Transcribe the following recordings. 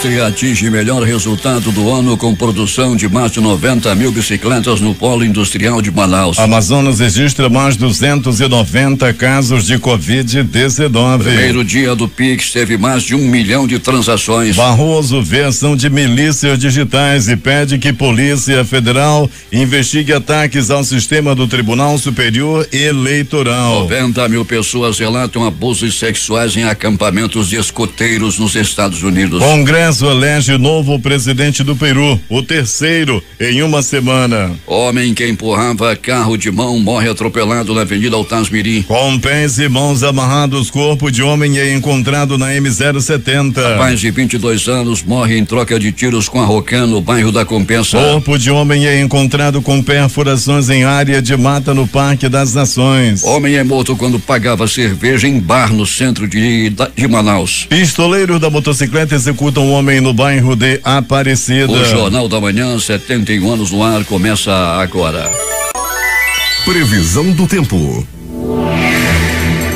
indústria atinge melhor resultado do ano com produção de mais de 90 mil bicicletas no polo industrial de Manaus. Amazonas registra mais 290 casos de Covid-19. Primeiro dia do Pix teve mais de 1 milhão de transações. Barroso vê ação de milícias digitais e pede que Polícia Federal investigue ataques ao sistema do Tribunal Superior Eleitoral. 90 mil pessoas relatam abusos sexuais em acampamentos de escoteiros nos Estados Unidos. Congresso elege novo presidente do Peru, o terceiro em uma semana. Homem que empurrava carro de mão morre atropelado na Avenida Altasmirim. Com pés e mãos amarrados, corpo de homem é encontrado na M070. Rapaz de 22 anos morre em troca de tiros com a Rocan no bairro da Compensa. Corpo de homem é encontrado com perfurações em área de mata no Parque das Nações. Homem é morto quando pagava cerveja em bar no centro de Manaus. Pistoleiros da motocicleta executam um homem no bairro de Aparecida. O Jornal da Manhã, 71 anos no ar, começa agora. Previsão do tempo.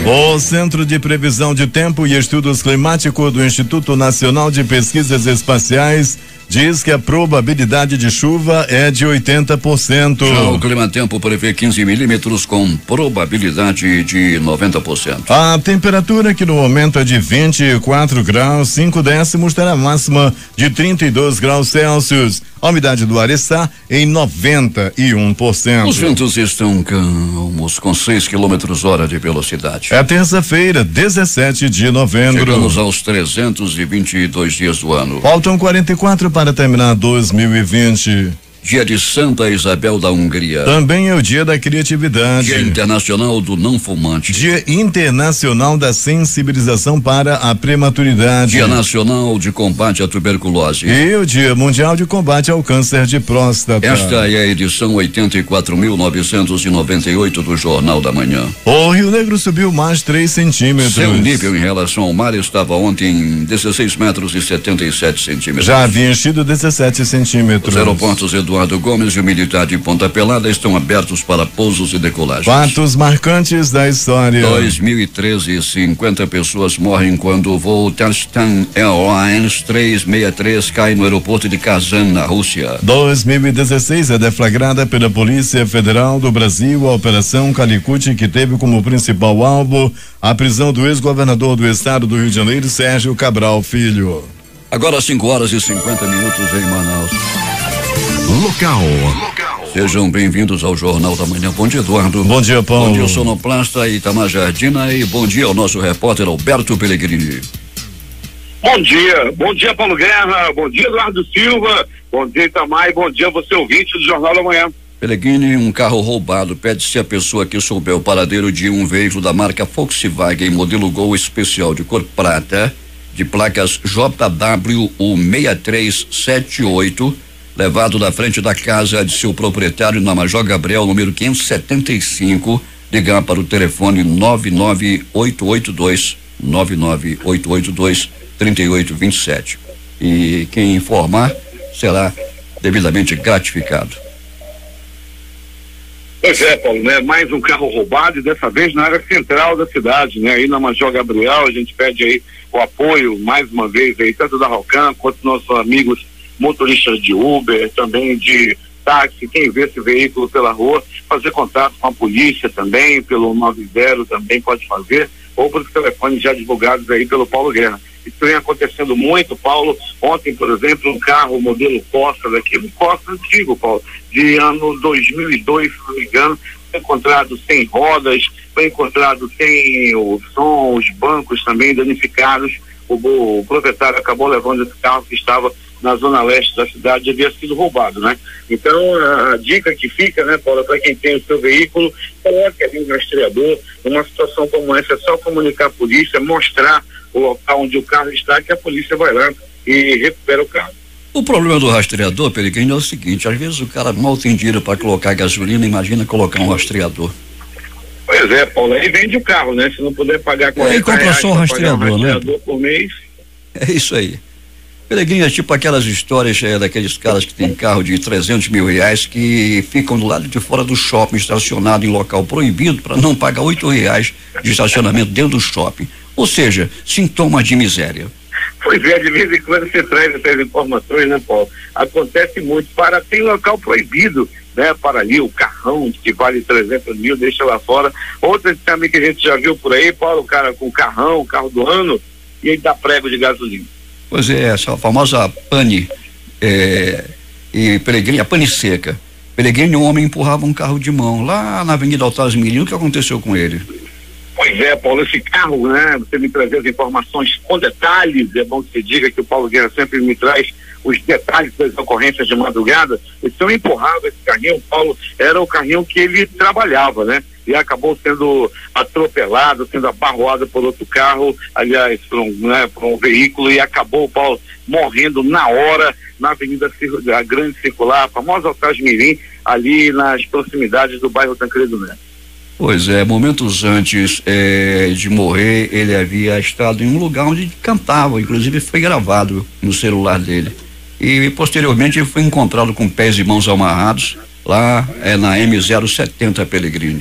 O Centro de Previsão de Tempo e Estudos Climáticos do Instituto Nacional de Pesquisas Espaciais diz que a probabilidade de chuva é de 80%. Já o Climatempo prevê 15 milímetros com probabilidade de 90%. A temperatura que no momento é de 24 graus, 5 décimos, terá máxima de 32 graus Celsius. A umidade do ar está em 91%. Os ventos estão calmos, com 6 km/h de velocidade. É terça-feira, 17 de novembro. Chegamos aos 322 dias do ano. Faltam 44 para terminar 2020. Dia de Santa Isabel da Hungria. Também é o dia da criatividade. Dia Internacional do Não Fumante. Dia Internacional da Sensibilização para a Prematuridade. Dia Nacional de Combate à Tuberculose. E o Dia Mundial de Combate ao Câncer de Próstata. Esta é a edição 84.998 do Jornal da Manhã. O Rio Negro subiu mais 3 centímetros. Seu nível em relação ao mar estava ontem em 16 metros e 77 centímetros. Já havia enchido 17 centímetros. Os aeroportos Eduardo Gomes e o Militar de Ponta Pelada estão abertos para pousos e decolagens. Fatos marcantes da história. 2013, 50 pessoas morrem quando o voo Telstar Airlines 363 cai no aeroporto de Kazan, na Rússia. 2016 é deflagrada pela Polícia Federal do Brasil a Operação Calicut, que teve como principal alvo a prisão do ex-governador do estado do Rio de Janeiro, Sérgio Cabral Filho. Agora 5h50 em Manaus. Local. Sejam bem-vindos ao Jornal da Manhã. Bom dia, Eduardo. Bom dia, Paulo. Bom dia, sonoplasta Itamar Jardina, e bom dia ao nosso repórter Alberto Pellegrini. Bom dia, Paulo Guerra, bom dia, Eduardo Silva, bom dia, Itamar, e bom dia você, ouvinte do Jornal da Manhã. Pellegrini, um carro roubado. Pede-se a pessoa que souber o paradeiro de um veículo da marca Volkswagen, modelo Gol especial de cor prata, de placas JW 6378, levado da frente da casa de seu proprietário na Major Gabriel, número 575, ligar para o telefone 99882-3827. E quem informar será devidamente gratificado. Pois é, Paulo, né? Mais um carro roubado, e dessa vez na área central da cidade, né? Aí na Major Gabriel, a gente pede aí o apoio, mais uma vez, aí, tanto da Rocan quanto nossos amigos motoristas de Uber, também de táxi, quem vê esse veículo pela rua, fazer contato com a polícia também, pelo 90 também pode fazer, ou pelos telefones já divulgados aí pelo Paulo Guerra. Isso vem acontecendo muito, Paulo. Ontem, por exemplo, um carro modelo Costa daquele, Costa antigo, Paulo, de ano 2002, se não me engano, foi encontrado sem rodas, foi encontrado sem o som, os bancos também danificados. O proprietário acabou levando esse carro que estava na zona leste da cidade, havia sido roubado, né? Então, a dica que fica, né, Paulo, para quem tem o seu veículo, coloque ali um rastreador. Numa situação como essa, é só comunicar a polícia, mostrar o local onde o carro está, que a polícia vai lá e recupera o carro. O problema do rastreador, Pellegrini, é o seguinte: às vezes o cara mal tem dinheiro para colocar gasolina, imagina colocar um rastreador. Pois é, Paulo, aí vende o carro, né? Se não puder pagar R$40, aí compra só um rastreador, né? Por mês. É isso aí. Pellegrini, é tipo aquelas histórias daqueles caras que tem carro de R$300 mil que ficam do lado de fora do shopping, estacionado em local proibido, para não pagar R$8 de estacionamento dentro do shopping. Ou seja, sintoma de miséria. Pois é, de vez em quando você traz essas informações, né, Paulo? Acontece muito. Tem local proibido, né, para ali, o carrão que vale 300 mil, deixa lá fora. Outras também que a gente já viu por aí, Paulo, o cara com carrão, carro do ano, e aí dá prego de gasolina. Pois é, essa famosa pane, e Peregrino, a pane seca. Peregrino, um homem empurrava um carro de mão lá na Avenida Altaz Mirim. O que aconteceu com ele? Pois é, Paulo, esse carro, né, você me trazer as informações com detalhes, é bom que você diga que o Paulo Guerra sempre me traz os detalhes das ocorrências de madrugada. Eles são empurrados, esse carrinho, Paulo, era o carrinho que ele trabalhava, né, e acabou sendo atropelado, sendo abarroado por outro carro, aliás, por um veículo, e acabou, Paulo, morrendo na hora na Avenida a Grande Circular, a famosa Altaz Mirim, ali nas proximidades do bairro Tancredo Neto. Pois é, momentos antes de morrer, ele havia estado em um lugar onde cantava, inclusive foi gravado no celular dele. E posteriormente ele foi encontrado com pés e mãos amarrados lá na M070 Peregrino.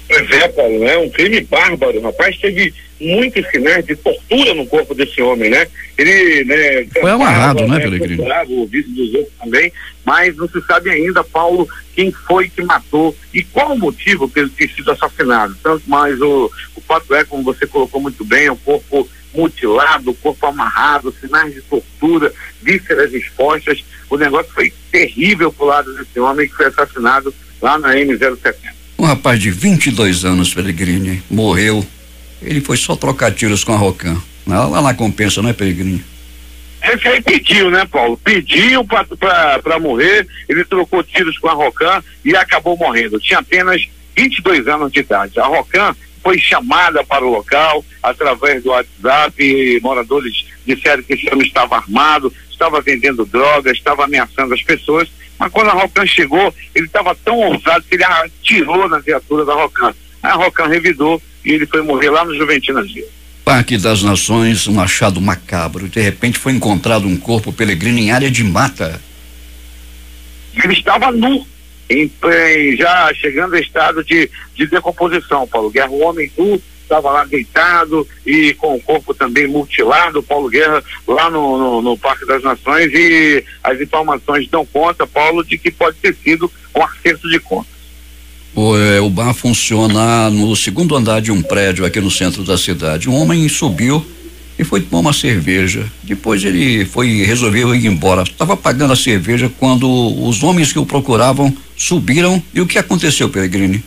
Pois é, Paulo, é um crime bárbaro. O rapaz teve muitos sinais de tortura no corpo desse homem, né? Ele, né, foi amarrado, né, Peregrino? O ouvido dos outros também, mas não se sabe ainda, Paulo, quem foi que matou e qual o motivo que ele ter sido assassinado. Tanto mais o fato é, como você colocou muito bem, o corpo mutilado, o corpo amarrado, sinais de tortura, vísceras expostas. O negócio foi terrível pro lado desse homem que foi assassinado lá na M070. Um rapaz de 22 anos, Peregrino, morreu. Ele foi só trocar tiros com a Rocan. Lá na compensa, não é, Peregrino? Esse aí pediu, né, Paulo? Pediu pra morrer, ele trocou tiros com a Rocan e acabou morrendo. Tinha apenas 22 anos de idade. A Rocan foi chamada para o local através do WhatsApp, e moradores disseram que esse homem estava armado, estava vendendo drogas, estava ameaçando as pessoas, mas quando a Rocan chegou, ele estava tão ousado que ele atirou na viatura da Rocan. A Rocan revidou e ele foi morrer lá no Juventina Dias. Parque das Nações, um achado macabro. De repente foi encontrado um corpo, Peregrino, em área de mata. Ele estava nu, já chegando a estado de decomposição, Paulo Guerra. O homem nu estava lá deitado e com o corpo também mutilado, Paulo Guerra, lá no Parque das Nações, e as informações dão conta, Paulo, de que pode ter sido um acerto de contas. O bar funciona no segundo andar de um prédio aqui no centro da cidade. Um homem subiu e foi tomar uma cerveja. Depois ele resolveu ir embora. Estava pagando a cerveja quando os homens que o procuravam subiram. E o que aconteceu, Peregrino?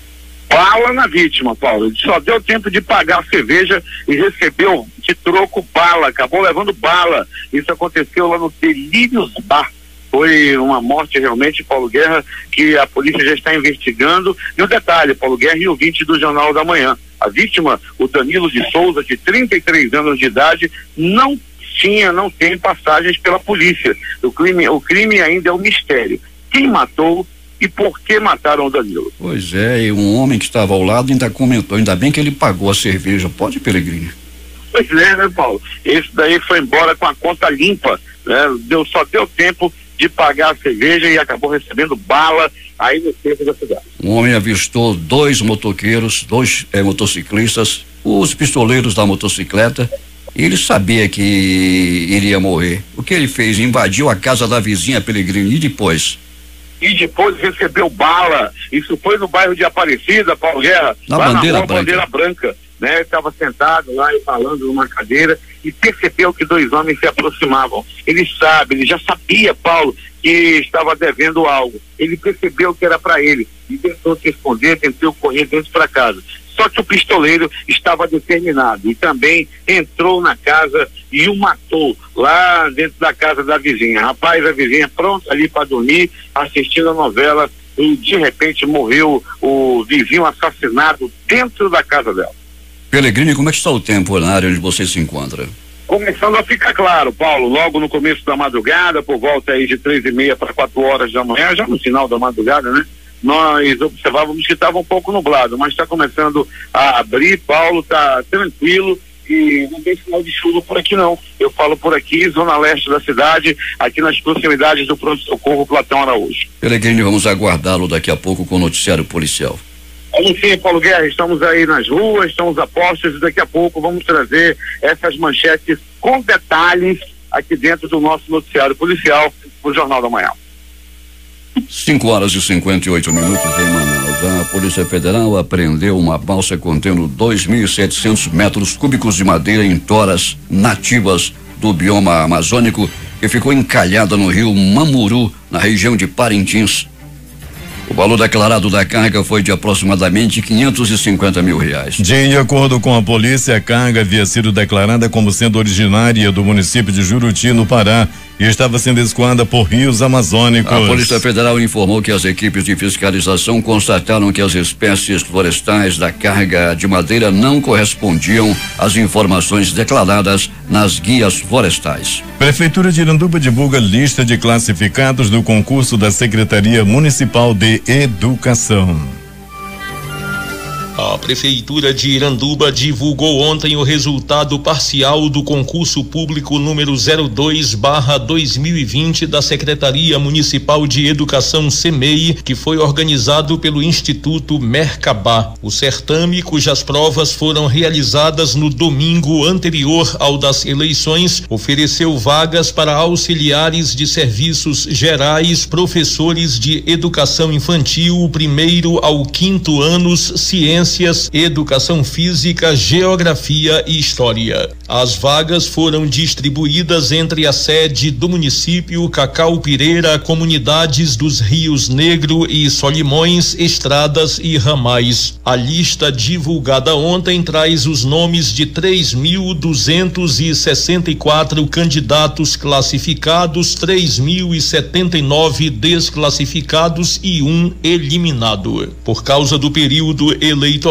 Bala na vítima, Paulo. Ele só deu tempo de pagar a cerveja e recebeu de troco bala. Acabou levando bala. Isso aconteceu lá no Delírios Bar. Foi uma morte realmente, Paulo Guerra, que a polícia já está investigando. E um detalhe, Paulo Guerra e ouvinte do Jornal da Manhã. A vítima, o Danilo de Souza, de 33 anos de idade, não tem passagens pela polícia. O crime ainda é um mistério. Quem matou e por que mataram o Danilo? Pois é, e um homem que estava ao lado ainda comentou, ainda bem que ele pagou a cerveja. Pode, Peregrino? Pois é, né, Paulo? Esse daí foi embora com a conta limpa, né? Só deu tempo de pagar a cerveja e acabou recebendo bala aí no centro da cidade. Um homem avistou dois motociclistas, os pistoleiros da motocicleta, e ele sabia que iria morrer. O que ele fez? Invadiu a casa da vizinha, Peregrino, e depois? E depois recebeu bala. Isso foi no bairro de Aparecida, Paulo Guerra, lá na rua Bandeira Branca. Né, estava sentado lá e falando numa cadeira e percebeu que dois homens se aproximavam. Ele já sabia, Paulo, que estava devendo algo. Ele percebeu que era para ele e tentou se esconder, tentou correr dentro para casa. Só que o pistoleiro estava determinado e também entrou na casa e o matou lá dentro da casa da vizinha. Rapaz, a vizinha pronta ali para dormir, assistindo a novela, e de repente morreu o vizinho assassinado dentro da casa dela. Peregrino, como é que está o tempo na área onde você se encontra? Começando a ficar claro, Paulo, logo no começo da madrugada, por volta aí de 3:30 para 4 horas da manhã, já no final da madrugada, né? Nós observávamos que estava um pouco nublado, mas está começando a abrir, Paulo, está tranquilo e não tem sinal de chuva por aqui não. Eu falo por aqui, zona leste da cidade, aqui nas proximidades do pronto-socorro Platão Araújo. Peregrino, vamos aguardá-lo daqui a pouco com o noticiário policial. Enfim, Paulo Guerra, estamos aí nas ruas, estamos a postos e daqui a pouco vamos trazer essas manchetes com detalhes aqui dentro do nosso noticiário policial, o Jornal da Manhã. 5h58 em Manaus. A Polícia Federal apreendeu uma balsa contendo 2.700 metros cúbicos de madeira em toras nativas do bioma amazônico que ficou encalhada no rio Mamuru, na região de Parintins. O valor declarado da carga foi de aproximadamente R$550 mil. De acordo com a polícia, a carga havia sido declarada como sendo originária do município de Juruti, no Pará, e estava sendo escoada por rios amazônicos. A Polícia Federal informou que as equipes de fiscalização constataram que as espécies florestais da carga de madeira não correspondiam às informações declaradas nas guias florestais. Prefeitura de Iranduba divulga lista de classificados do concurso da Secretaria Municipal de Educação. A Prefeitura de Iranduba divulgou ontem o resultado parcial do concurso público número 02/2020 da Secretaria Municipal de Educação SEMEI, que foi organizado pelo Instituto Mercabá. O certame, cujas provas foram realizadas no domingo anterior ao das eleições, ofereceu vagas para auxiliares de serviços gerais, professores de educação infantil, 1º ao 5º anos, ciências, educação física, geografia e história. As vagas foram distribuídas entre a sede do município, Cacau Pireira, comunidades dos Rios Negro e Solimões, estradas e ramais. A lista divulgada ontem traz os nomes de 3.264 candidatos classificados, 3.079 desclassificados e 1 eliminado. Por causa do período eleitoral,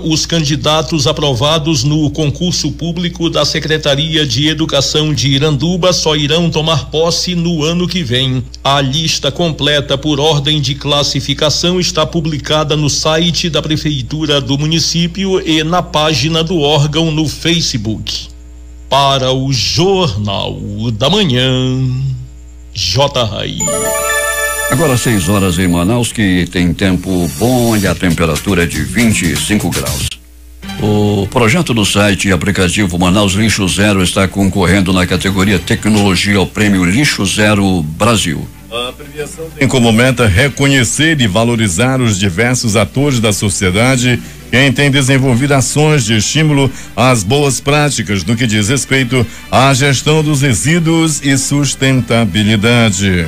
os candidatos aprovados no concurso público da Secretaria de Educação de Iranduba só irão tomar posse no ano que vem. A lista completa por ordem de classificação está publicada no site da Prefeitura do município e na página do órgão no Facebook. Para o Jornal da Manhã, J. Rai. Agora 6 horas em Manaus, que tem tempo bom e a temperatura é de 25 graus. O projeto do site e aplicativo Manaus Lixo Zero está concorrendo na categoria Tecnologia ao Prêmio Lixo Zero Brasil. A premiação tem como meta reconhecer e valorizar os diversos atores da sociedade, quem tem desenvolvido ações de estímulo às boas práticas no que diz respeito à gestão dos resíduos e sustentabilidade.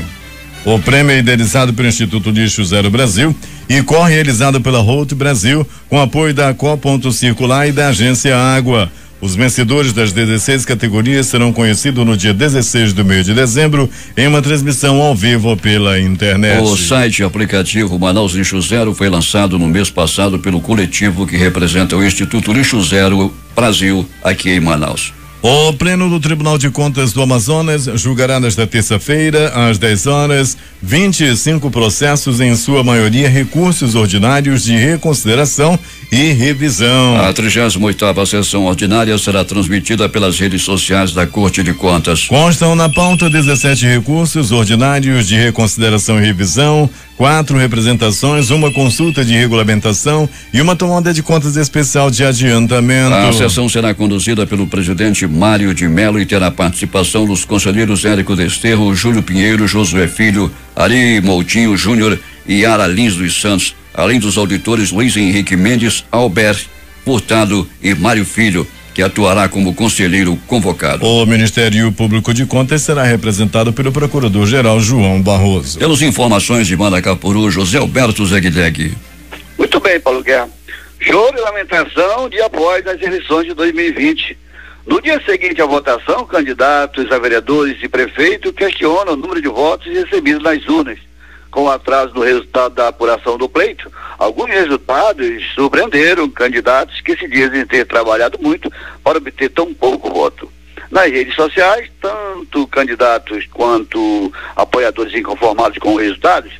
O prêmio é idealizado pelo Instituto Lixo Zero Brasil e co-realizado pela Holt Brasil, com apoio da Coponto Circular e da Agência Água. Os vencedores das 16 categorias serão conhecidos no dia 16 do mês de dezembro, em uma transmissão ao vivo pela internet. O site e aplicativo Manaus Lixo Zero foi lançado no mês passado pelo coletivo que representa o Instituto Lixo Zero Brasil aqui em Manaus. O Pleno do Tribunal de Contas do Amazonas julgará nesta terça-feira, às 10 horas, 25 processos, em sua maioria recursos ordinários de reconsideração e revisão. A 38ª sessão ordinária será transmitida pelas redes sociais da Corte de Contas. Constam na pauta 17 recursos ordinários de reconsideração e revisão, 4 representações, uma consulta de regulamentação e uma tomada de contas especial de adiantamento. A sessão será conduzida pelo presidente Mário de Melo e terá participação dos conselheiros Érico Desterro, Júlio Pinheiro, Josué Filho, Ari Moutinho Júnior e Ara Lins dos Santos, além dos auditores Luiz Henrique Mendes, Albert Furtado e Mário Filho, que atuará como conselheiro convocado. O Ministério Público de Contas será representado pelo Procurador-Geral João Barroso. Pelas informações de Manacapuru, José Alberto Zegdeg. Muito bem, Paulo Guerra. Choro e lamentação dia após as eleições de 2020. No dia seguinte à votação, candidatos a vereadores e prefeito questionam o número de votos recebidos nas urnas. Com o atraso do resultado da apuração do pleito, alguns resultados surpreenderam candidatos que se dizem ter trabalhado muito para obter tão pouco voto. Nas redes sociais, tanto candidatos quanto apoiadores inconformados com os resultados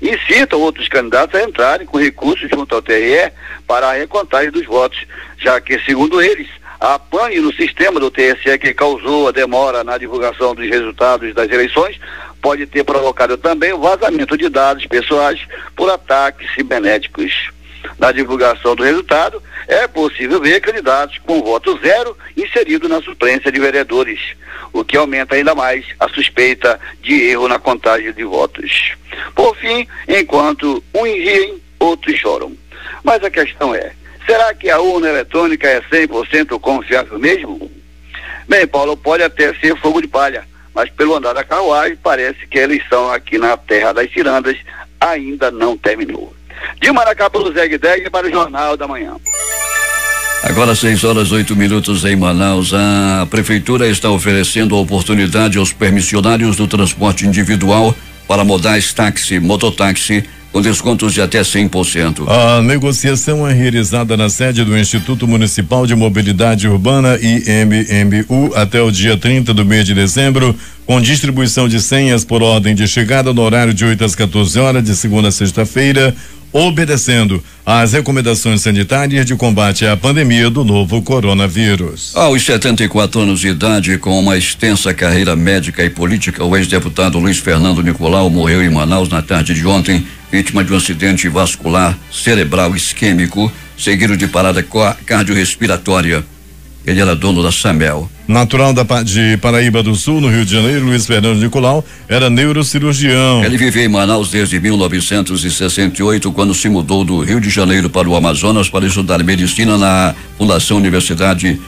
incitam outros candidatos a entrarem com recursos junto ao TRE para a recontagem dos votos, já que, segundo eles, a pane no sistema do TSE que causou a demora na divulgação dos resultados das eleições pode ter provocado também o vazamento de dados pessoais por ataques cibernéticos. Na divulgação do resultado, é possível ver candidatos com voto zero inseridos na suplência de vereadores, o que aumenta ainda mais a suspeita de erro na contagem de votos. Por fim, enquanto uns riem, outros choram. Mas a questão é, será que a urna eletrônica é 100% confiável mesmo? Bem, Paulo, pode até ser fogo de palha, mas pelo andar da carruagem, parece que a eleição aqui na terra das cirandas ainda não terminou. De Maracá para o Zeg-Deg para o Jornal da Manhã. Agora 6h08 em Manaus. A prefeitura está oferecendo a oportunidade aos permissionários do transporte individual para modais táxi, mototáxi, com descontos de até 100%. A negociação é realizada na sede do Instituto Municipal de Mobilidade Urbana, IMMU, até o dia 30 do mês de dezembro, com distribuição de senhas por ordem de chegada no horário de 8 às 14 horas, de segunda a sexta-feira, obedecendo às recomendações sanitárias de combate à pandemia do novo coronavírus. Aos 74 anos de idade, com uma extensa carreira médica e política, o ex-deputado Luiz Fernando Nicolau morreu em Manaus na tarde de ontem, vítima de um acidente vascular cerebral isquêmico, seguido de parada cardiorrespiratória. Ele era dono da Samel. Natural de Paraíba do Sul, no Rio de Janeiro, Luiz Fernando Nicolau era neurocirurgião. Ele vivia em Manaus desde 1968, quando se mudou do Rio de Janeiro para o Amazonas para estudar medicina na Fundação Universidade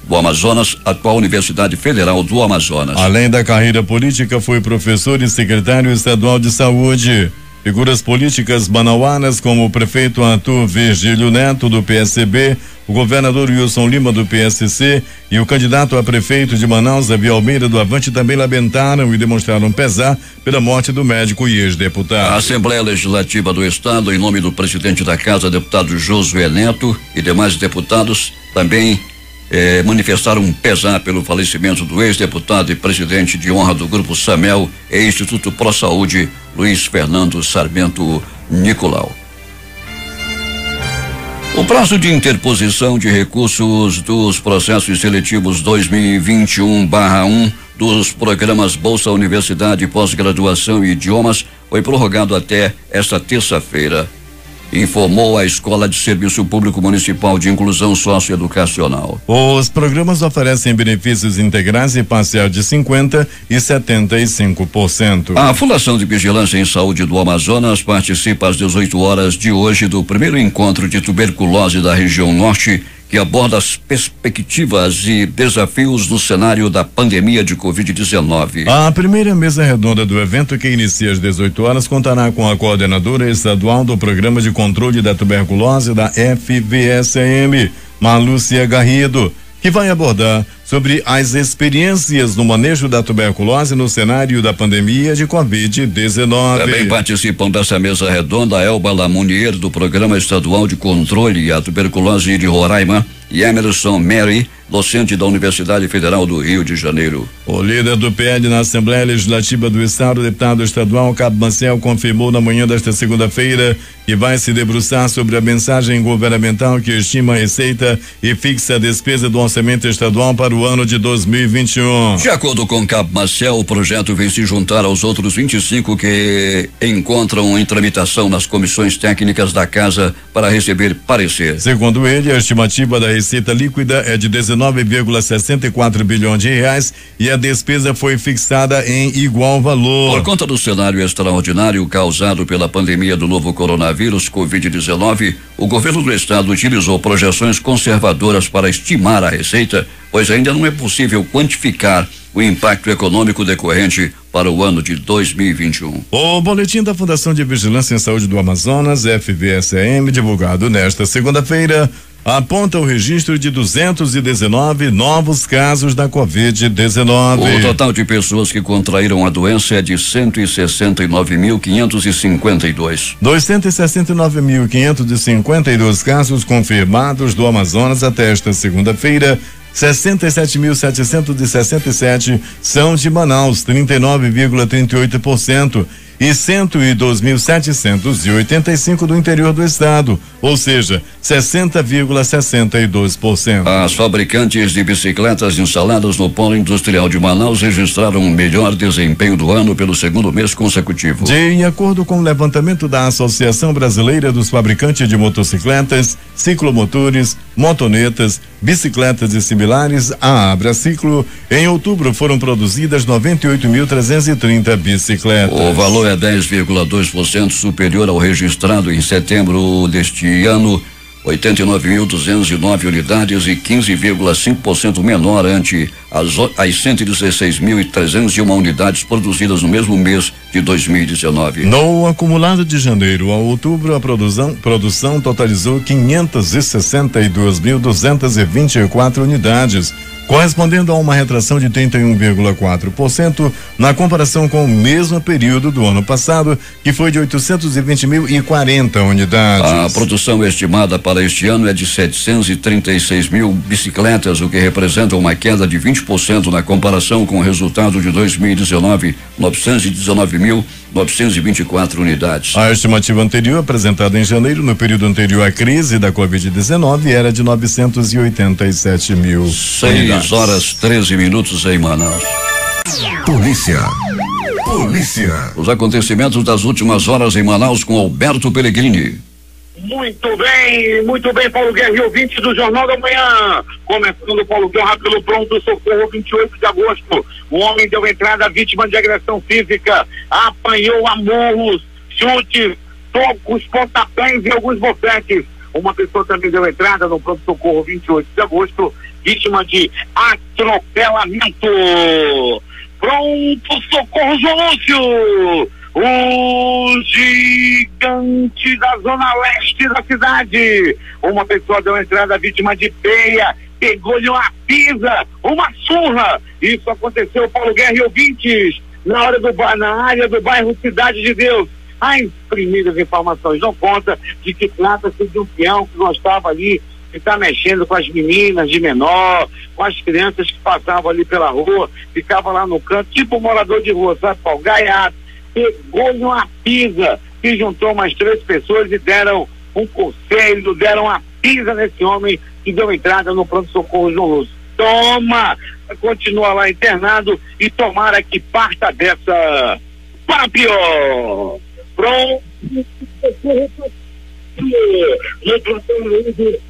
do Amazonas, atual Universidade Federal do Amazonas. Além da carreira política, foi professor e secretário estadual de saúde. Figuras políticas manauanas como o prefeito Arthur Virgílio Neto, do PSB, o governador Wilson Lima, do PSC, e o candidato a prefeito de Manaus, Davi Almeida, do Avante, também lamentaram e demonstraram pesar pela morte do médico e ex-deputado. A Assembleia Legislativa do Estado, em nome do presidente da Casa, deputado Josué Neto, e demais deputados, também manifestaram um pesar pelo falecimento do ex-deputado e presidente de honra do Grupo Samel e Instituto Pro Saúde, Luiz Fernando Sarmento Nicolau. O prazo de interposição de recursos dos processos seletivos 2021/1 dos programas Bolsa Universidade, Pós-Graduação e Idiomas foi prorrogado até esta terça-feira, informou a Escola de Serviço Público Municipal de Inclusão Socioeducacional. Os programas oferecem benefícios integrais e parcial de 50% e 75%. A Fundação de Vigilância em Saúde do Amazonas participa às 18 horas de hoje do primeiro encontro de tuberculose da região norte, que aborda as perspectivas e desafios no cenário da pandemia de Covid-19. A primeira mesa redonda do evento, que inicia às 18 horas, contará com a coordenadora estadual do Programa de Controle da Tuberculose da FVSM, Malúcia Garrido, que vai abordar sobre as experiências no manejo da tuberculose no cenário da pandemia de Covid-19. Também participam dessa mesa redonda Elba Lamounier, do Programa Estadual de Controle à Tuberculose de Roraima, e Emerson Mary, docente da Universidade Federal do Rio de Janeiro. O líder do PL na Assembleia Legislativa do Estado, o deputado estadual Cabo Maciel, confirmou na manhã desta segunda-feira que vai se debruçar sobre a mensagem governamental que estima a receita e fixa a despesa do orçamento estadual para o ano de 2021. De acordo com Cabo Maciel, o projeto vem se juntar aos outros 25 que encontram em tramitação nas comissões técnicas da Casa para receber parecer. Segundo ele, a estimativa da receita líquida é de 19,64 bilhões de reais e a despesa foi fixada em igual valor. Por conta do cenário extraordinário causado pela pandemia do novo coronavírus Covid-19, o governo do estado utilizou projeções conservadoras para estimar a receita, pois ainda não é possível quantificar o impacto econômico decorrente para o ano de 2021. O boletim da Fundação de Vigilância em Saúde do Amazonas, FVSM, divulgado nesta segunda-feira, aponta o registro de 219 novos casos da Covid-19. O total de pessoas que contraíram a doença é de 169.552. 269.552 casos confirmados do Amazonas até esta segunda-feira. 67.767 são de Manaus, 39,38%, e 102.785 do interior do estado, ou seja, 60,62%. As fabricantes de bicicletas instaladas no Polo Industrial de Manaus registraram o melhor desempenho do ano pelo segundo mês consecutivo. De acordo com o levantamento da Associação Brasileira dos Fabricantes de Motocicletas, Ciclomotores, Motonetas, Bicicletas e similares, a Abraciclo, em outubro foram produzidas 98.330 bicicletas. O valor é 10,2% superior ao registrado em setembro deste ano, 89.209 unidades, e 15,5% menor ante as 116.301 unidades produzidas no mesmo mês de 2019. No acumulado de janeiro a outubro, a produção totalizou 562.224 unidades, correspondendo a uma retração de 31,4% na comparação com o mesmo período do ano passado, que foi de 820.040 unidades. A produção estimada para este ano é de 736 mil bicicletas, o que representa uma queda de 20% na comparação com o resultado de 2019, 919.924 unidades. A estimativa anterior, apresentada em janeiro, no período anterior à crise da Covid-19, era de 987 mil. 6h13 em Manaus. Polícia. Os acontecimentos das últimas horas em Manaus com Alberto Pellegrini. Muito bem, Paulo Guerra e ouvintes do Jornal da Manhã. Começando o Paulo Guerra pelo pronto socorro, 28 de agosto. O homem deu entrada vítima de agressão física, apanhou a murros, chutes, tocos, pontapés e alguns bofetes. Uma pessoa também deu entrada no pronto socorro, 28 de agosto, vítima de atropelamento. Pronto socorro, João Lúcio. O gigante da zona leste da cidade. Uma pessoa deu entrada vítima de peia, pegou-lhe uma pisa, uma surra. Isso aconteceu, Paulo Guerra e ouvintes, na área do bairro Cidade de Deus. As primeiras informações dão conta de que trata-se de um peão que gostava ali de estar mexendo com as meninas de menor, com as crianças que passavam ali pela rua, ficava lá no canto, tipo morador de rua, sabe, Paulo? Gaiato. Pegou-lhe uma pisa, que juntou umas 3 pessoas e deram um conselho, deram uma pisa nesse homem que deu entrada no pronto-socorro João Lúcio. Toma! Continua lá internado e tomara que parta dessa para pior. Pronto. No plantão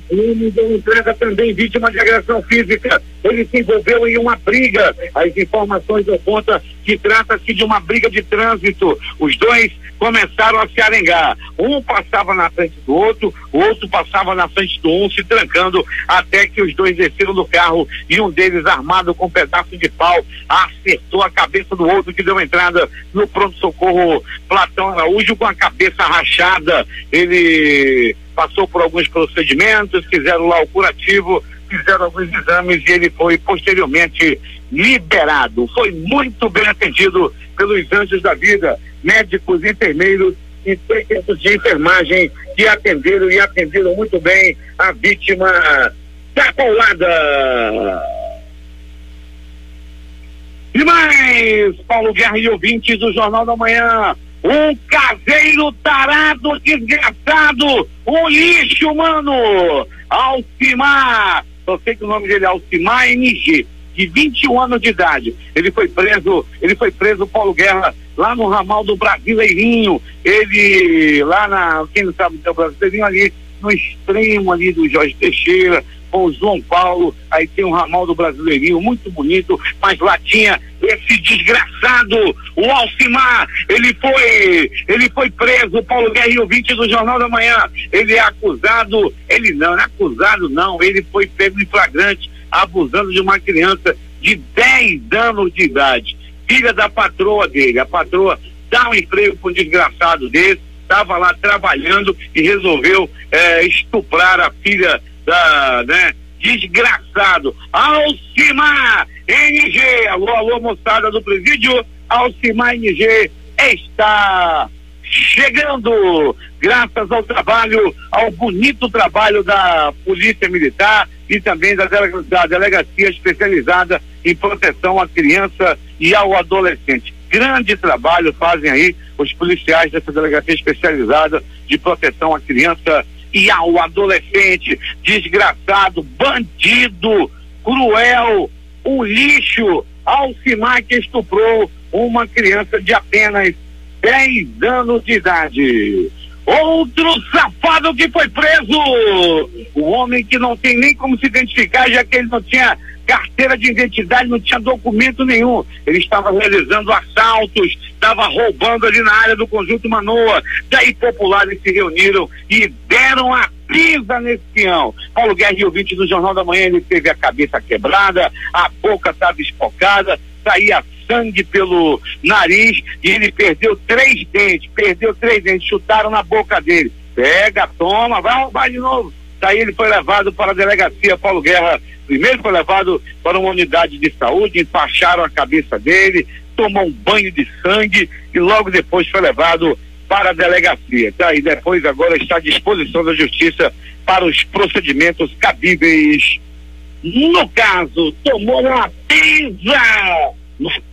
ele deu entrada também vítima de agressão física. Ele se envolveu em uma briga. As informações dão conta que trata-se de uma briga de trânsito. Os dois começaram a se arengar. Um passava na frente do outro, o outro passava na frente do um, se trancando, até que os dois desceram do carro e um deles, armado com um pedaço de pau, acertou a cabeça do outro, que deu entrada no pronto-socorro Platão Araújo com a cabeça rachada. Ele passou por alguns procedimentos, fizeram lá o curativo, fizeram alguns exames e ele foi posteriormente liberado. Foi muito bem atendido pelos anjos da vida, médicos, enfermeiros e técnicos de enfermagem que atenderam muito bem a vítima da paulada. E mais, Paulo Guerra e ouvintes do Jornal da Manhã, um caseiro tarado, desgraçado, um lixo, mano. Alcimar, eu sei que o nome dele é Alcimar NG, de 21 anos de idade. Ele foi preso, Paulo Guerra, lá no ramal do Brasileirinho. Ele, quem não sabe do Brasileirinho, ali no extremo ali do Jorge Teixeira, com o João Paulo, aí tem um ramal do Brasileirinho, muito bonito, mas lá tinha esse desgraçado, o Alcimar. Ele foi preso, Paulo Guerra e ouvinte do Jornal da Manhã. Ele é acusado, ele foi pego em flagrante, abusando de uma criança de 10 anos de idade, filha da patroa dele. A patroa dá um emprego para um desgraçado desse, estava lá trabalhando e resolveu estuprar a filha desgraçado. Alcimar NG, alô moçada do presídio, Alcimar NG está chegando, graças ao bonito trabalho da Polícia Militar e também da Delegacia Especializada em Proteção à Criança e ao Adolescente. Grande trabalho fazem aí os policiais dessa delegacia especializada de proteção à criança e ao adolescente. Desgraçado, bandido, cruel, um lixo, Alcimar, que estuprou uma criança de apenas 10 anos de idade. Outro safado que foi preso, o homem que não tem nem como se identificar, já que ele não tinha carteira de identidade, não tinha documento nenhum. Ele estava realizando assaltos, estava roubando ali na área do Conjunto Manoa. Daí populares se reuniram e deram a pisa nesse peão. Paulo Guerra, Rio 20 do Jornal da Manhã, ele teve a cabeça quebrada, a boca estava espocada, saía sangue pelo nariz e ele perdeu 3 dentes, chutaram na boca dele. Pega, toma, vai roubar de novo. Daí ele foi levado para a delegacia. Paulo Guerra primeiro foi levado para uma unidade de saúde, empacharam a cabeça dele, tomou um banho de sangue e logo depois foi levado para a delegacia. Daí depois agora está à disposição da justiça para os procedimentos cabíveis. No caso, tomou uma pisa,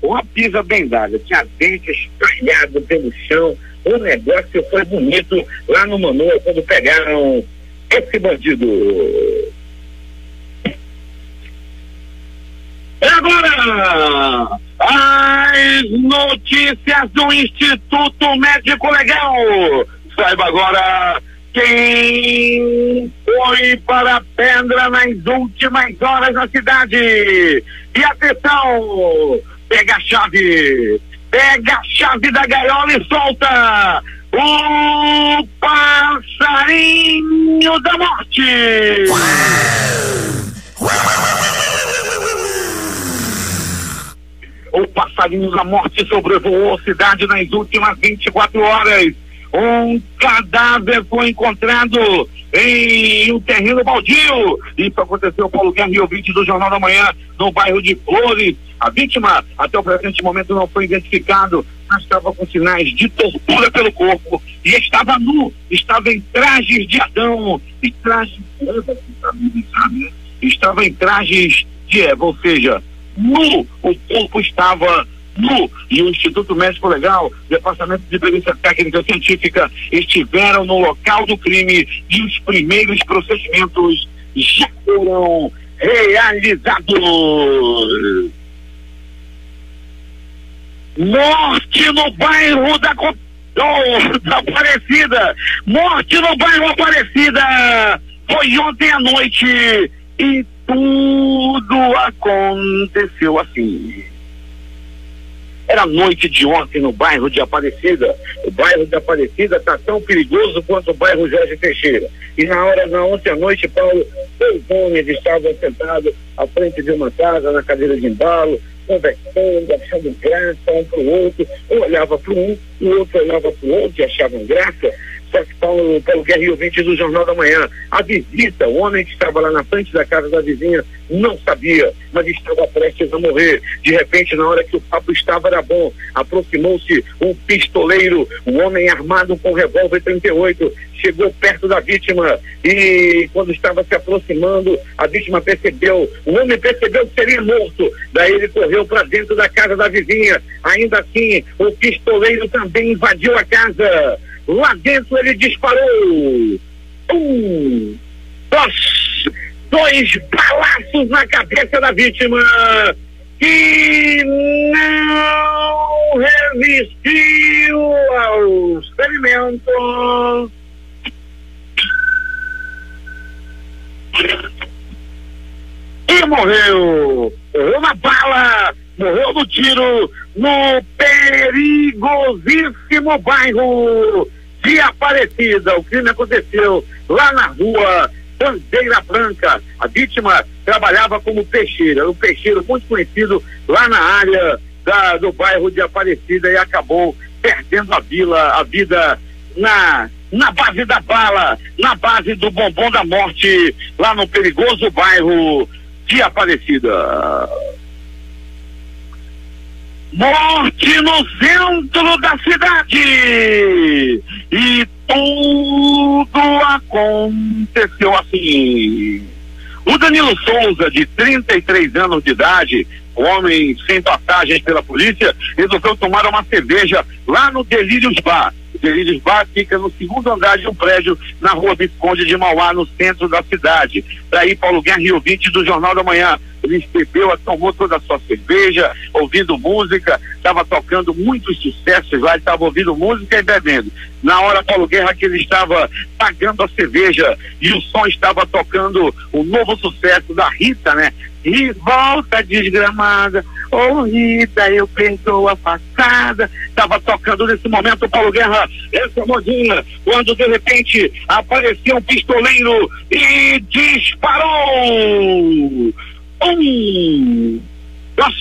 uma pisa bem dada, tinha dente espalhado pelo chão. O negócio foi bonito lá no Manoa quando pegaram esse bandido. Agora, as notícias do Instituto Médico Legal. Saiba agora quem foi para a pedra nas últimas horas na cidade. E atenção, pega a chave da gaiola e solta o passarinho da morte. O passarinho da morte sobrevoou a cidade nas últimas 24 horas. Um cadáver foi encontrado em um terreno baldio. Isso aconteceu, Paulo Guerra, Rio 20 do Jornal da Manhã, no bairro de Flores. A vítima, até o presente momento, não foi identificado, mas estava com sinais de tortura pelo corpo e estava nu, estava em trajes de Adão. E trajes, estava em trajes de Eva, ou seja, nu, o corpo estava nu. E o Instituto Médico Legal, Departamento de Perícia Técnica Científica estiveram no local do crime e os primeiros procedimentos já foram realizados. Morte no bairro da Aparecida. Morte no bairro Aparecida. Foi ontem à noite e tudo aconteceu assim. Era noite de ontem no bairro de Aparecida. O bairro de Aparecida está tão perigoso quanto o bairro Jorge Teixeira. E na ontem à noite, Paulo, 2 homens estavam sentados à frente de uma casa, na cadeira de embalo, conversando, achando graça um para o outro. Um olhava para um, o outro olhava para o outro e achavam graça. Só que Paulo Guerra, Rio 20 do Jornal da Manhã, a visita, o homem que estava lá na frente da casa da vizinha, não sabia, mas estava prestes a morrer. De repente, na hora que o papo estava era bom, aproximou-se um pistoleiro, um homem armado com revólver 38, chegou perto da vítima e quando estava se aproximando, a vítima percebeu, o homem percebeu que seria morto, daí ele correu para dentro da casa da vizinha. Ainda assim, o pistoleiro também invadiu a casa. Lá dentro ele disparou 2 balaços na cabeça da vítima, que não resistiu aos ferimentos. E morreu na bala, morreu no tiro, no perigosíssimo bairro de Aparecida. O crime aconteceu lá na rua Bandeira Branca. A vítima trabalhava como peixeira, um peixeiro muito conhecido lá na área do bairro de Aparecida, e acabou perdendo a vida na base da bala, na base do bombom da morte, lá no perigoso bairro de Aparecida. Morte no centro da cidade. E tudo aconteceu assim. O Danilo Souza, de 33 anos de idade, O homem, sem passagens pela polícia, resolveu tomar uma cerveja lá no Delírios Bar. O Delírios Bar fica no segundo andar de um prédio na rua Visconde de Mauá, no centro da cidade. Daí, Paulo Guerra, ouvinte do Jornal da Manhã. Ele bebeu, tomou toda a sua cerveja, ouvindo música, estava tocando muitos sucessos lá, ele estava ouvindo música e bebendo. Na hora, Paulo Guerra, que ele estava pagando a cerveja e o som estava tocando o novo sucesso da Rita, né? E volta desgramada, ô Rita, eu perdoo a passada. Estava tocando nesse momento, Paulo Guerra, essa modinha, quando de repente apareceu um pistoleiro e disparou. 1, 2,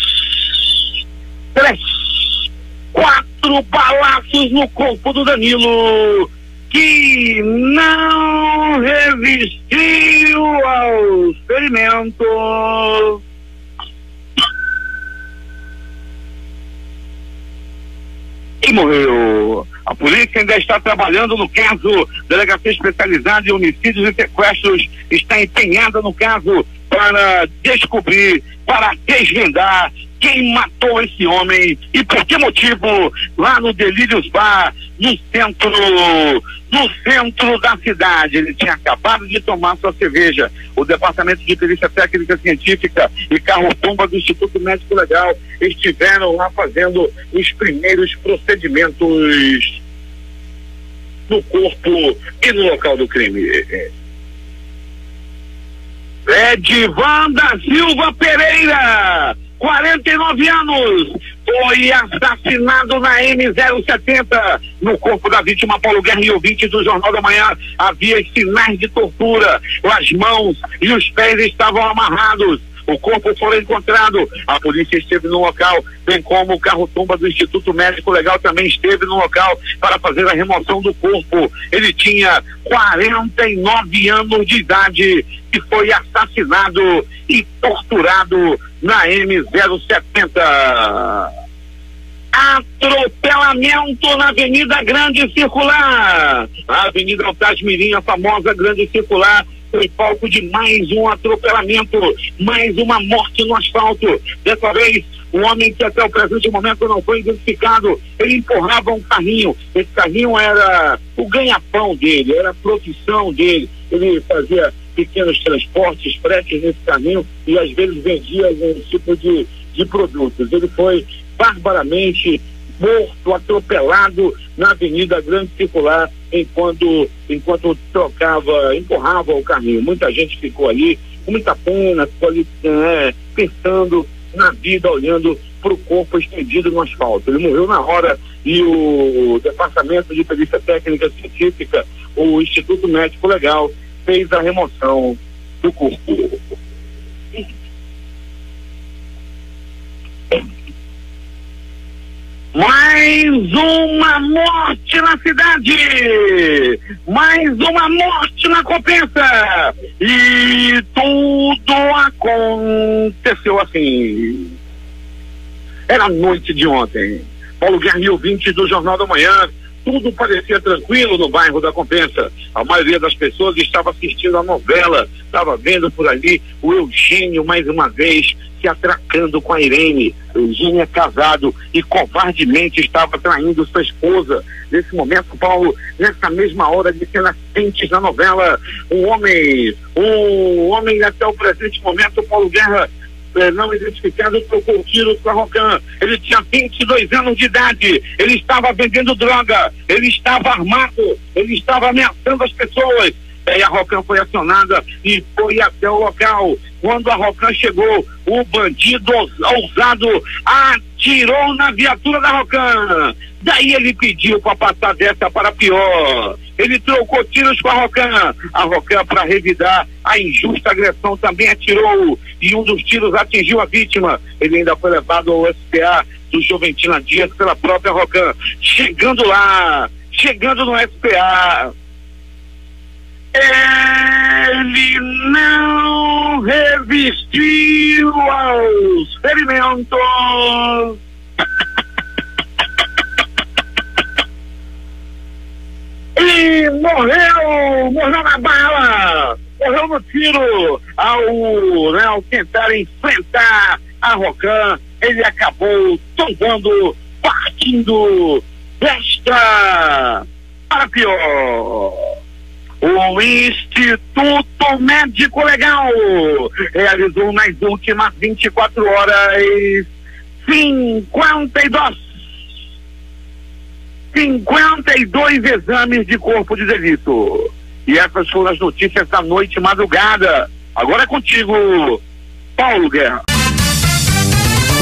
3, 4 balaços no corpo do Danilo, que não resistiu aos ferimentos. E morreu. A polícia ainda está trabalhando no caso. Delegacia Especializada em Homicídios e Sequestros está empenhada no caso para descobrir, para desvendar quem matou esse homem e por que motivo, lá no Delírios Bar, no centro da cidade. Ele tinha acabado de tomar sua cerveja. O Departamento de Perícia Técnica Científica e carro-bomba do Instituto Médico Legal estiveram lá fazendo os primeiros procedimentos no corpo e no local do crime. Edivan da Silva Pereira, 49 anos, foi assassinado na M070. No corpo da vítima, Paulo Guerra, e ouvinte do Jornal da Manhã, havia sinais de tortura. As mãos e os pés estavam amarrados. O corpo foi encontrado. A polícia esteve no local, bem como o carro-tomba do Instituto Médico Legal também esteve no local para fazer a remoção do corpo. Ele tinha 49 anos de idade e foi assassinado e torturado na M070. Atropelamento na Avenida Grande Circular. A Avenida Altasmirim, a famosa Grande Circular, foi palco de mais um atropelamento, mais uma morte no asfalto. Dessa vez, um homem que até o presente momento não foi identificado, ele empurrava um carrinho. Esse carrinho era o ganha-pão dele, era a profissão dele. Ele fazia pequenos transportes, fretes nesse carrinho e às vezes vendia algum tipo de produtos. Ele foi barbaramente morto, atropelado na Avenida Grande Circular enquanto empurrava o carrinho. Muita gente ficou ali com muita pena, ficou ali pensando na vida, olhando para o corpo estendido no asfalto. Ele morreu na hora e o Departamento de Perícia Técnica Científica, o Instituto Médico Legal, fez a remoção do corpo. Mais uma morte na cidade! Mais uma morte na Compensa! E tudo aconteceu assim. Era a noite de ontem. Paulo Guerra e ouvintes do Jornal da Manhã, tudo parecia tranquilo no bairro da Compensa. A maioria das pessoas estava assistindo a novela, estava vendo por ali o Eugênio mais uma vez se atracando com a Irene. Eugênio é casado e covardemente estava traindo sua esposa. Nesse momento, Paulo, nessa mesma hora de cenas quentes na novela, um homem até o presente momento, Paulo Guerra, não identificado, trocou tiros com a Rocan. Ele tinha 22 anos de idade, ele estava vendendo droga, ele estava armado, ele estava ameaçando as pessoas. Aí a Rocan foi acionada e foi até o local. Quando a Rocan chegou, o bandido ousado atirou na viatura da Rocan. Daí ele pediu para passar dessa para pior. Ele trocou tiros com a Rocan. A Rocan, para revidar a injusta agressão, também atirou e um dos tiros atingiu a vítima. Ele ainda foi levado ao SPA do Joventina Dias pela própria Rocan. Chegando no SPA, ele não resistiu aos ferimentos. E morreu na bala, morreu no tiro ao tentar enfrentar a Rocan, ele acabou tombando, partindo desta para pior. O Instituto Médico Legal realizou nas últimas 24 horas 52 exames de corpo de delito. E essas foram as notícias da noite e madrugada. Agora é contigo, Paulo Guerra.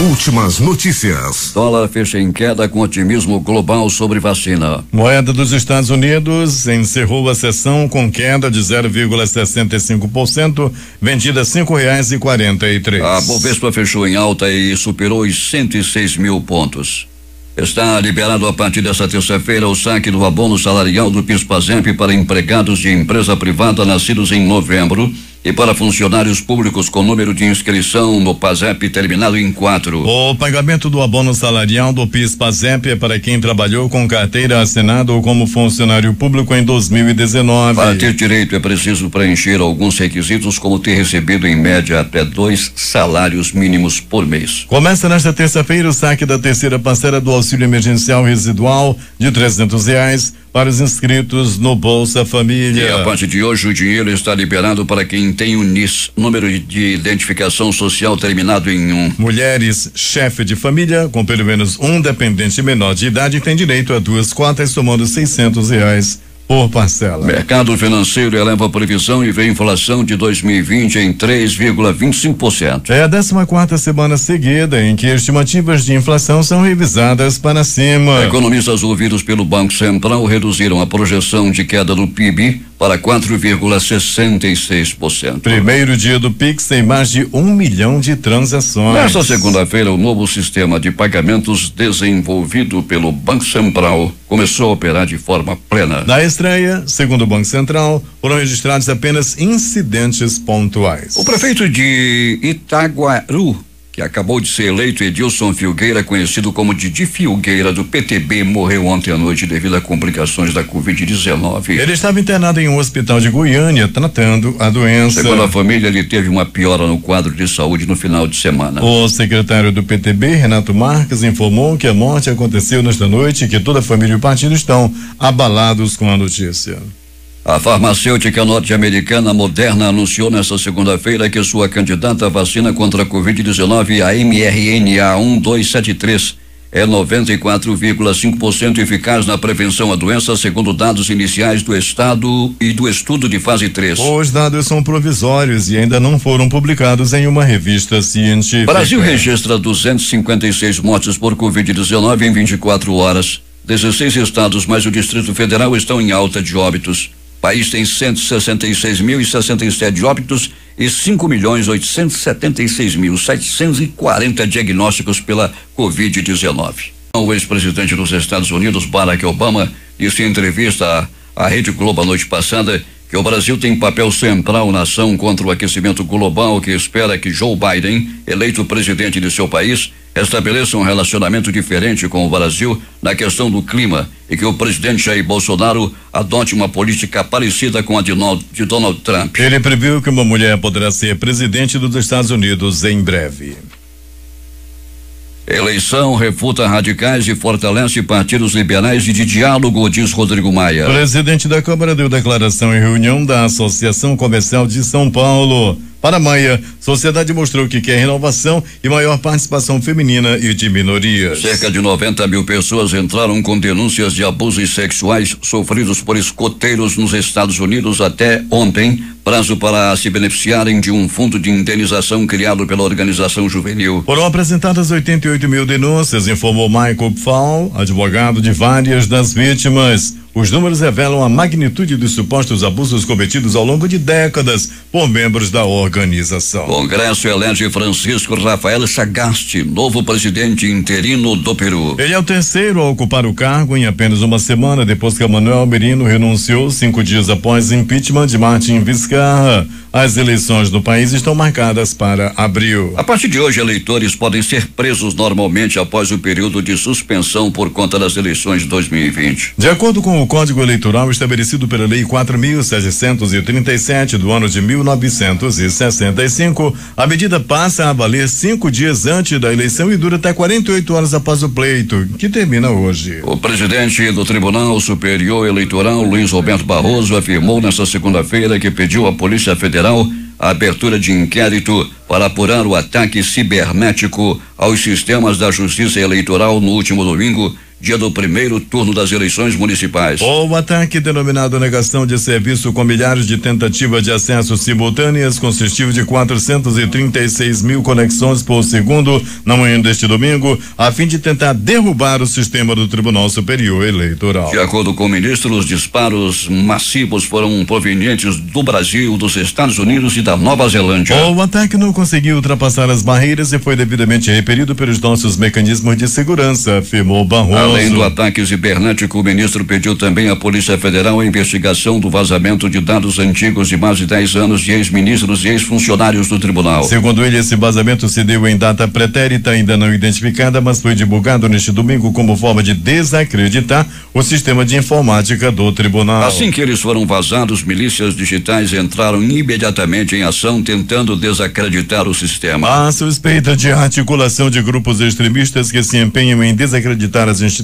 Últimas notícias. Dólar fecha em queda com otimismo global sobre vacina. Moeda dos Estados Unidos encerrou a sessão com queda de 0,65%, vendida R$5,43. A Bovespa fechou em alta e superou os 106 mil pontos. Está liberado a partir desta terça-feira o saque do abono salarial do PIS/PASEP para empregados de empresa privada nascidos em novembro e para funcionários públicos com número de inscrição no PASEP terminado em 4. O pagamento do abono salarial do PIS/PASEP é para quem trabalhou com carteira assinada ou como funcionário público em 2019. Para ter direito é preciso preencher alguns requisitos, como ter recebido em média até 2 salários mínimos por mês. Começa nesta terça-feira o saque da terceira parcela do auxílio emergencial residual de R$300 para os inscritos no Bolsa Família. E a partir de hoje o dinheiro está liberado para quem tem o NIS, número de identificação social terminado em 1. Mulheres, chefe de família, com pelo menos um dependente menor de idade, tem direito a 2 cotas, somando R$600 por parcela. Mercado financeiro eleva a previsão e vê inflação de 2020 em 3,25%. É a 14ª semana seguida em que estimativas de inflação são revisadas para cima. Economistas ouvidos pelo Banco Central reduziram a projeção de queda do PIB para 4,66%. Primeiro dia do Pix tem mais de 1 milhão de transações. Nesta segunda-feira, o novo sistema de pagamentos desenvolvido pelo Banco Central começou a operar de forma plena. Na estreia, segundo o Banco Central, foram registrados apenas incidentes pontuais. O prefeito de Itaguaru, que acabou de ser eleito, Edilson Filgueira, conhecido como Didi Filgueira, do PTB, morreu ontem à noite devido a complicações da Covid-19. Ele estava internado em um hospital de Goiânia tratando a doença. Segundo a família, ele teve uma piora no quadro de saúde no final de semana. O secretário do PTB, Renato Marques, informou que a morte aconteceu nesta noite e que toda a família e o partido estão abalados com a notícia. A farmacêutica norte-americana Moderna anunciou nesta segunda-feira que sua candidata à vacina contra a Covid-19, a mRNA 1273, é 94,5% eficaz na prevenção à doença, segundo dados iniciais do estado e do estudo de fase 3. Os dados são provisórios e ainda não foram publicados em uma revista científica. Brasil registra 256 mortes por Covid-19 em 24 horas. 16 estados mais o Distrito Federal estão em alta de óbitos. O país tem 166.067 óbitos e 5.876.740 diagnósticos pela Covid-19. O ex-presidente dos Estados Unidos, Barack Obama, disse em entrevista à Rede Globo a noite passada que o Brasil tem papel central na ação contra o aquecimento global, que espera que Joe Biden, eleito presidente de seu país, estabeleça um relacionamento diferente com o Brasil na questão do clima e que o presidente Jair Bolsonaro adote uma política parecida com a de Donald Trump. Ele previu que uma mulher poderá ser presidente dos Estados Unidos em breve. Eleição refuta radicais e fortalece partidos liberais e de diálogo, diz Rodrigo Maia. O presidente da Câmara deu declaração em reunião da Associação Comercial de São Paulo. Para Maia, a sociedade mostrou que quer renovação e maior participação feminina e de minorias. Cerca de 90 mil pessoas entraram com denúncias de abusos sexuais sofridos por escoteiros nos Estados Unidos até ontem, prazo para se beneficiarem de um fundo de indenização criado pela organização juvenil. Foram apresentadas 88 mil denúncias, informou Michael Pfau, advogado de várias das vítimas. Os números revelam a magnitude dos supostos abusos cometidos ao longo de décadas por membros da organização. Congresso elege Francisco Rafael Sagasti, novo presidente interino do Peru. Ele é o terceiro a ocupar o cargo em apenas uma semana depois que Manuel Merino renunciou 5 dias após o impeachment de Martin Vizcarra. As eleições no país estão marcadas para abril. A partir de hoje, eleitores podem ser presos normalmente após o período de suspensão por conta das eleições de 2020. De acordo com o Código Eleitoral estabelecido pela Lei 4.737 do ano de 1965, a medida passa a valer 5 dias antes da eleição e dura até 48 horas após o pleito, que termina hoje. O presidente do Tribunal Superior Eleitoral, Luiz Roberto Barroso, afirmou nesta segunda-feira que pediu à Polícia Federal a abertura de inquérito para apurar o ataque cibernético aos sistemas da Justiça Eleitoral no último domingo, dia do primeiro turno das eleições municipais. O ataque, denominado negação de serviço, com milhares de tentativas de acesso simultâneas, consistiu de 436 mil conexões por segundo na manhã deste domingo, a fim de tentar derrubar o sistema do Tribunal Superior Eleitoral. De acordo com o ministro, os disparos massivos foram provenientes do Brasil, dos Estados Unidos e da Nova Zelândia. O ataque não conseguiu ultrapassar as barreiras e foi devidamente repelido pelos nossos mecanismos de segurança, afirmou Barroso. Além do ataque cibernético, o ministro pediu também à Polícia Federal a investigação do vazamento de dados antigos de mais de 10 anos de ex-ministros e ex-funcionários do tribunal. Segundo ele, esse vazamento se deu em data pretérita, ainda não identificada, mas foi divulgado neste domingo como forma de desacreditar o sistema de informática do tribunal. Assim que eles foram vazados, milícias digitais entraram imediatamente em ação, tentando desacreditar o sistema. A suspeita de articulação de grupos extremistas que se empenham em desacreditar as instituições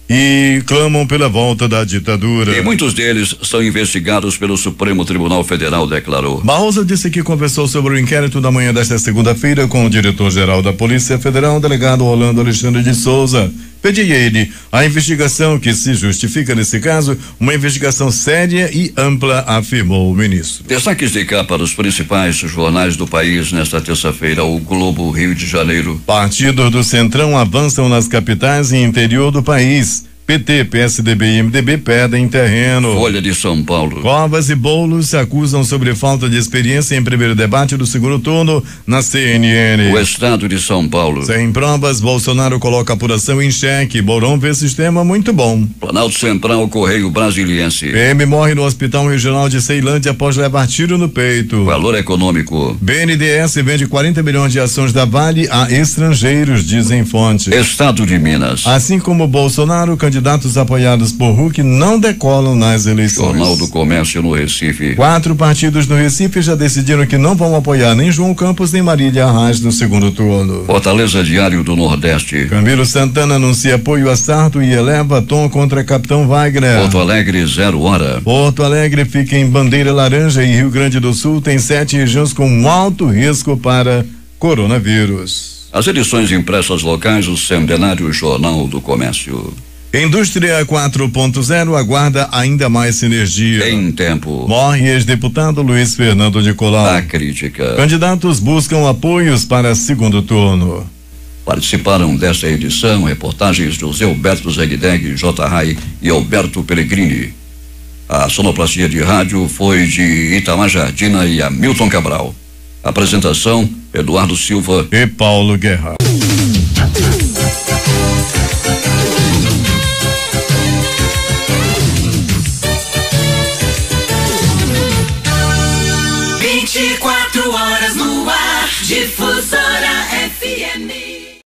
e clamam pela volta da ditadura. E muitos deles são investigados pelo Supremo Tribunal Federal, declarou. Barroso disse que conversou sobre o inquérito da manhã desta segunda-feira com o diretor-geral da Polícia Federal, delegado Rolando Alexandre de Souza. Pedi a ele a investigação que se justifica nesse caso, uma investigação séria e ampla, afirmou o ministro. Destaques de capa dos principais jornais do país nesta terça-feira, o Globo, Rio de Janeiro. Partidos do Centrão avançam nas capitais e interior do país. PT, PSDB e MDB pedem terreno. Folha de São Paulo. Covas e Boulos se acusam sobre falta de experiência em primeiro debate do segundo turno na CNN. O Estado de São Paulo. Sem provas, Bolsonaro coloca a apuração em xeque. Mourão vê sistema muito bom. Planalto Central, Correio Brasiliense. PM morre no Hospital Regional de Ceilândia após levar tiro no peito. Valor econômico. BNDES vende 40 milhões de ações da Vale a estrangeiros, dizem fontes. Estado de Minas. Assim como Bolsonaro, candidatos apoiados por Huck não decolam nas eleições. Jornal do Comércio no Recife. 4 partidos no Recife já decidiram que não vão apoiar nem João Campos nem Marília Arraes no segundo turno. Fortaleza Diário do Nordeste. Camilo Santana anuncia apoio a Sarto e eleva tom contra Capitão Wagner. Porto Alegre, 0 hora. Porto Alegre fica em bandeira laranja e Rio Grande do Sul tem 7 regiões com alto risco para coronavírus. As edições impressas locais, o Centenário Jornal do Comércio. Indústria 4.0 aguarda ainda mais sinergia. Em tempo. Morre ex-deputado Luiz Fernando Nicolau. A crítica. Candidatos buscam apoios para segundo turno. Participaram desta edição reportagens do Zé Alberto Zegdeg, J. Rai e Alberto Pellegrini. A sonoplastia de rádio foi de Itamar Jardina e Hamilton Cabral. Apresentação, Eduardo Silva e Paulo Guerra. Horas no ar, Difusora